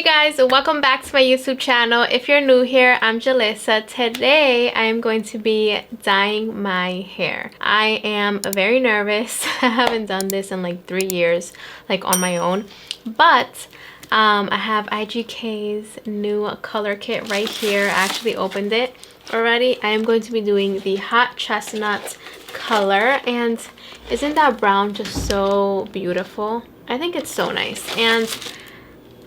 guys, welcome back to my YouTube channel. If you're new here, I'm Jalissa. Today I am going to be dyeing my hair. I am very nervous. I haven't done this in like 3 years, like on my own, but I have IGK's new color kit right here. I actually opened it already. I am going to be doing the hot chestnut color, and isn't that brown just so beautiful? I think it's so nice. And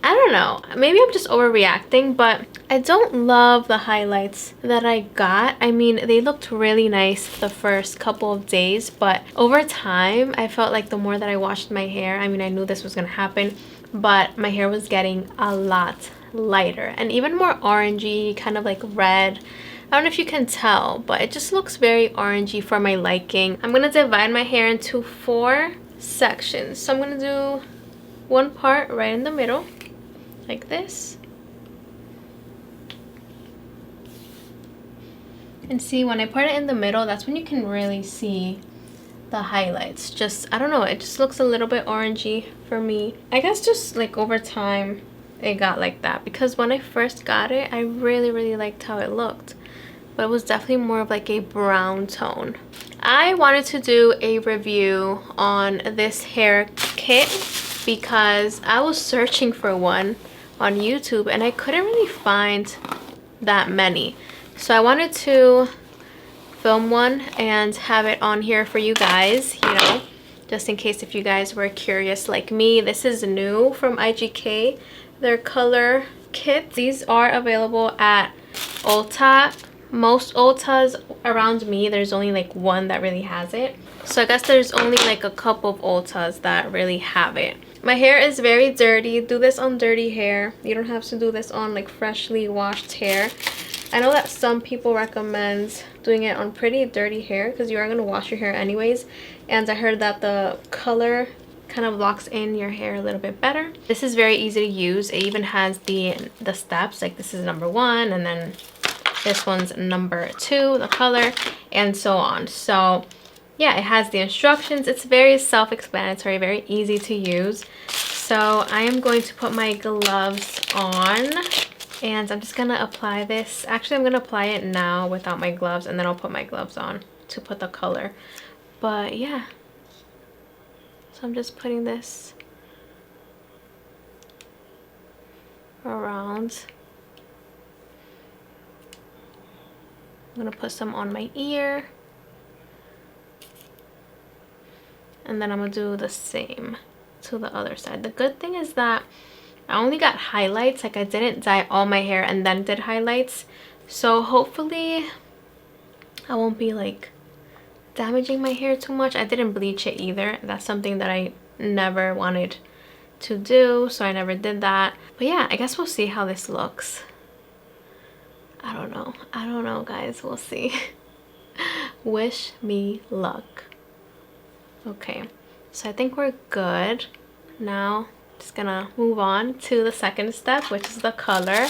I don't know, maybe I'm just overreacting, but I don't love the highlights that I got. I mean, they looked really nice the first couple of days, but over time I felt like the more that I washed my hair, I mean, I knew this was gonna happen, but my hair was getting a lot lighter and even more orangey, kind of like red. I don't know if you can tell, but it just looks very orangey for my liking. I'm gonna divide my hair into 4 sections. So I'm gonna do one part right in the middle, like this. And see, when I put it in the middle, that's when you can really see the highlights. Just, I don't know, it just looks a little bit orangey for me. I guess just like over time it got like that, because when I first got it, I really liked how it looked, but it was definitely more of like a brown tone. I wanted to do a review on this hair kit because I was searching for one on YouTube and I couldn't really find that many. So I wanted to film one and have it on here for you guys, you know, just in case if you guys were curious like me. This is new from IGK, their color kits. These are available at Ulta. Most Ultas around me, there's only like one that really has it. So I guess there's only like a couple of Ultas that really have it. My hair is very dirty. Do this on dirty hair. You don't have to do this on like freshly washed hair. I know that some people recommend doing it on pretty dirty hair because you are going to wash your hair anyways. And I heard that the color kind of locks in your hair a little bit better. This is very easy to use. It even has the steps, like this is number 1 and then this one's number 2, the color, and so on. So yeah, it has the instructions. It's very self-explanatory, very easy to use. So I am going to put my gloves on and I'm just gonna apply this. Actually, I'm gonna apply it now without my gloves and then I'll put my gloves on to put the color. But yeah, so I'm just putting this around. I'm gonna put some on my ear. And then I'm gonna do the same to the other side. The good thing is that I only got highlights. Like I didn't dye all my hair and then did highlights. So hopefully I won't be like damaging my hair too much. I didn't bleach it either. That's something that I never wanted to do, so I never did that. But yeah, I guess we'll see how this looks. I don't know guys, we'll see. Wish me luck. Okay, so I think we're good. Now just gonna move on to the second step, which is the color.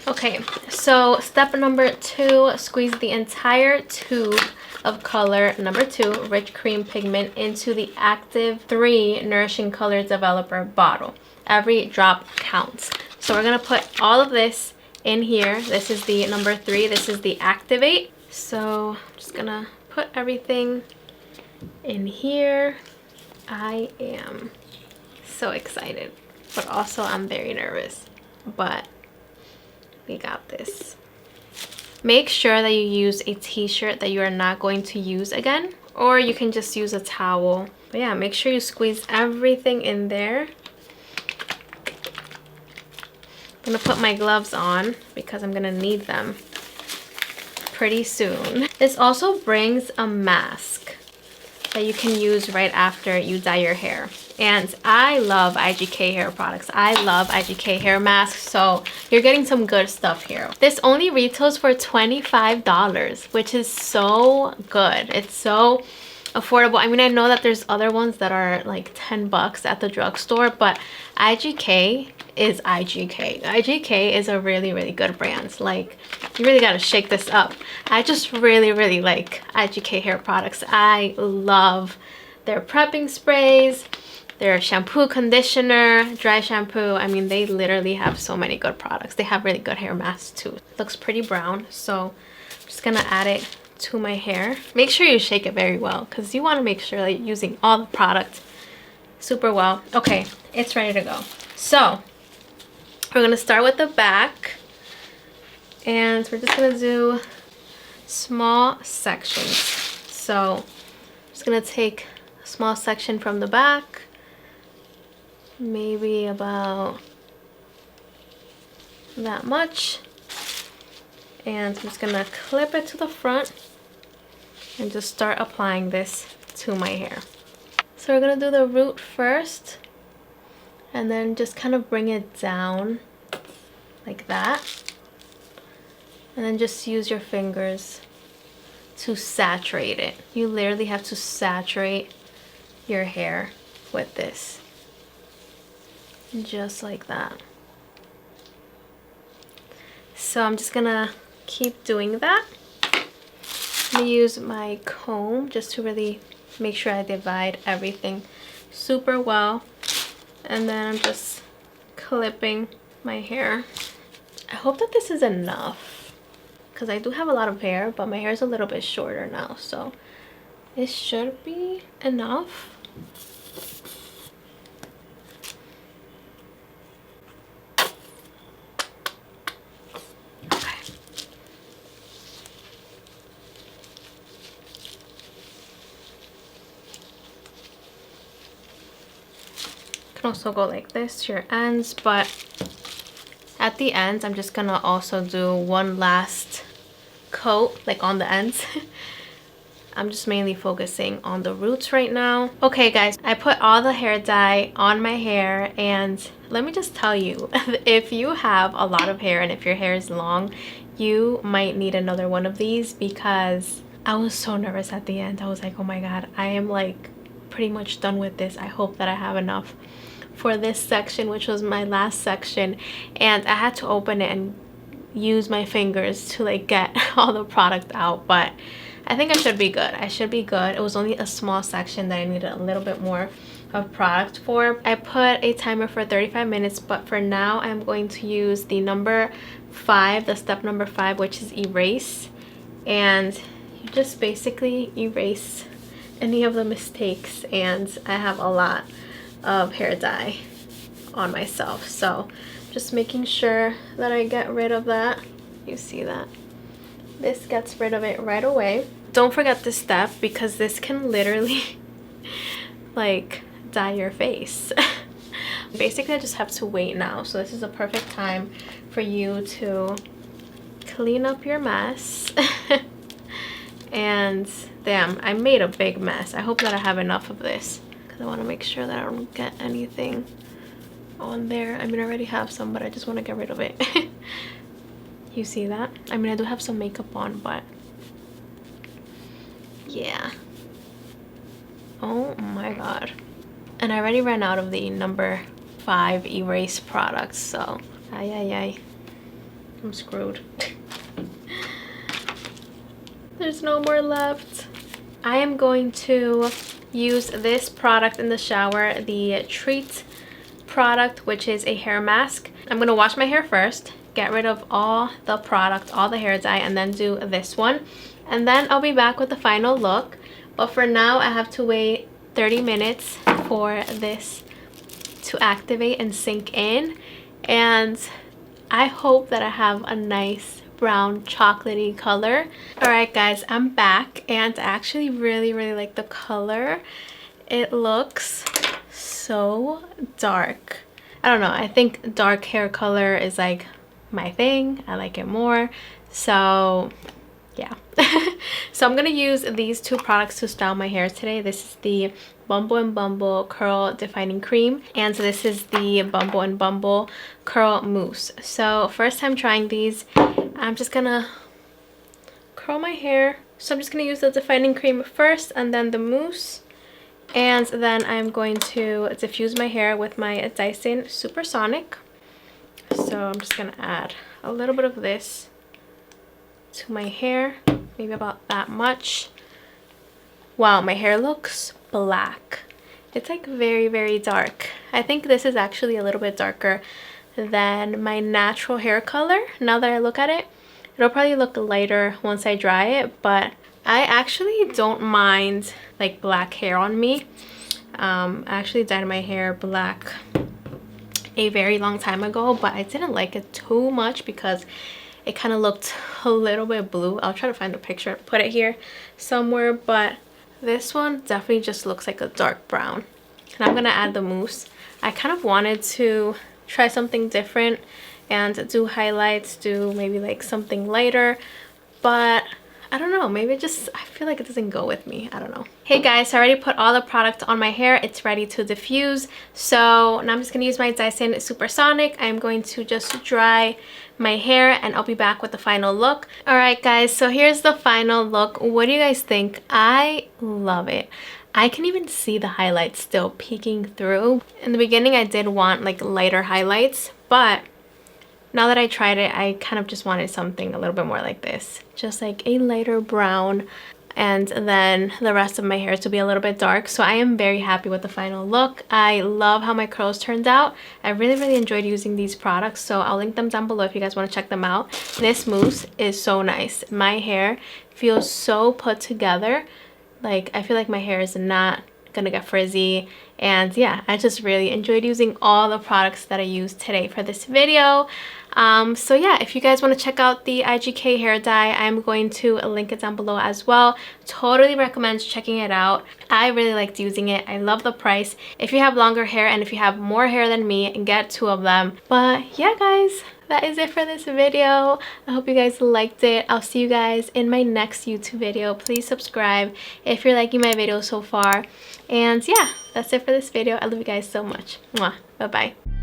Okay, so step number 2, squeeze the entire tube of color number 2, rich cream pigment, into the active 3 nourishing color developer bottle. Every drop counts. So we're gonna put all of this in here. This is the number 3, this is the activate. So I'm just gonna put everything in here. I am so excited, but also I'm very nervous, but we got this. Make sure that you use a t-shirt that you are not going to use again, or you can just use a towel. But yeah, make sure you squeeze everything in there. I'm gonna put my gloves on because I'm gonna need them pretty soon. This also brings a mask that you can use right after you dye your hair. And I love IGK hair products. I love IGK hair masks, so you're getting some good stuff here. This only retails for $25, which is so good. It's so affordable. I mean, I know that there's other ones that are like 10 bucks at the drugstore, but IGK is IGK. IGK is a really good brand. Like, you really gotta shake this up. I just really like IGK hair products. I love their prepping sprays. their shampoo, conditioner, dry shampoo. I mean, they literally have so many good products. They have really good hair masks too. It looks pretty brown, so I'm just gonna add it to my hair. Make sure you shake it very well because you want to make sure that you're using all the product super well. Okay, it's ready to go. So we're gonna start with the back, and we're just gonna do small sections. So I'm just gonna take a small section from the back, maybe about that much, and I'm just gonna clip it to the front and just start applying this to my hair. So we're gonna do the root first, and then just kind of bring it down like that, and then just use your fingers to saturate it. You literally have to saturate your hair with this, just like that. So I'm just gonna keep doing that. I'm gonna use my comb just to really make sure I divide everything super well, and then I'm just clipping my hair. I hope that this is enough because I do have a lot of hair, but my hair is a little bit shorter now, so it should be enough. Okay. You can also go like this to your ends, but at the ends I'm just gonna also do one last coat like on the ends. I'm just mainly focusing on the roots right now. Okay guys, I put all the hair dye on my hair, and let me just tell you, if you have a lot of hair and if your hair is long, you might need another one of these, because I was so nervous at the end. I was like, oh my god, I am like pretty much done with this. I hope that I have enough for this section, which was my last section, and I had to open it and use my fingers to like get all the product out, but I think I should be good. I should be good. It was only a small section that I needed a little bit more of product for. I put a timer for 35 minutes, but for now I'm going to use the number 5, the step number 5, which is erase, and you just basically erase any of the mistakes. And I have a lot of hair dye on myself, so just making sure that I get rid of that. You see that? This gets rid of it right away. Don't forget this step, because this can literally like dye your face. Basically I just have to wait now, so this is a perfect time for you to clean up your mess. And damn, I made a big mess. I hope that I have enough of this, I want to make sure that I don't get anything on there. I mean, I already have some, but I just want to get rid of it. You see that? I mean, I do have some makeup on, but yeah. Oh my god. And I already ran out of the number 5 erase products, so ay. I'm screwed. There's no more left. I am going to use this product in the shower, the Treat product, which is a hair mask. I'm gonna wash my hair first, get rid of all the product, all the hair dye, and then do this one, and then I'll be back with the final look. But for now I have to wait 30 minutes for this to activate and sink in, and I hope that I have a nice brown chocolatey color. All right guys, I'm back, and I actually really like the color. It looks so dark. I don't know, I think dark hair color is like my thing. I like it more, so yeah. So I'm gonna use these 2 products to style my hair today. This is the Bumble & Bumble Curl Defining Cream, and this is the Bumble & Bumble Curl Mousse. So first time trying these, I'm just gonna curl my hair. So I'm just gonna use the defining cream first, and then the mousse, and then I'm going to diffuse my hair with my Dyson SuperSonic. So I'm just gonna add a little bit of this to my hair, maybe about that much. Wow, my hair looks black. It's like very, very dark. I think this is actually a little bit darker than my natural hair color. Now that I look at it, it'll probably look lighter once I dry it, but I actually don't mind like black hair on me. I actually dyed my hair black a very long time ago, but I didn't like it too much because it kind of looked a little bit blue. I'll try to find a picture and put it here somewhere, but this one definitely just looks like a dark brown. And I'm gonna add the mousse. I kind of wanted to try something different and do highlights, do maybe like something lighter, but I don't know, maybe I feel like it doesn't go with me. I don't know. Hey guys, so I already put all the product on my hair. It's ready to diffuse. So now I'm just gonna use my Dyson SuperSonic. I'm going to just dry my hair and I'll be back with the final look. All right guys, so here's the final look. What do you guys think? I love it. I can even see the highlights still peeking through. In the beginning, I did want like lighter highlights, but now that I tried it, I kind of just wanted something a little bit more like this. Just like a lighter brown, and then the rest of my hair to be a little bit dark. So I am very happy with the final look. I love how my curls turned out. I really enjoyed using these products, so I'll link them down below if you guys want to check them out. This mousse is so nice. My hair feels so put together. Like, I feel like my hair is not gonna get frizzy, and yeah, I just really enjoyed using all the products that I used today for this video. So yeah, if you guys want to check out the IGK hair dye, I'm going to link it down below as well. Totally recommend checking it out. I really liked using it. I love the price. If you have longer hair and if you have more hair than me, get 2 of them. But yeah guys, that is it for this video. I hope you guys liked it. I'll see you guys in my next YouTube video. Please subscribe if you're liking my video so far. And yeah, that's it for this video. I love you guys so much. Mwah. Bye bye.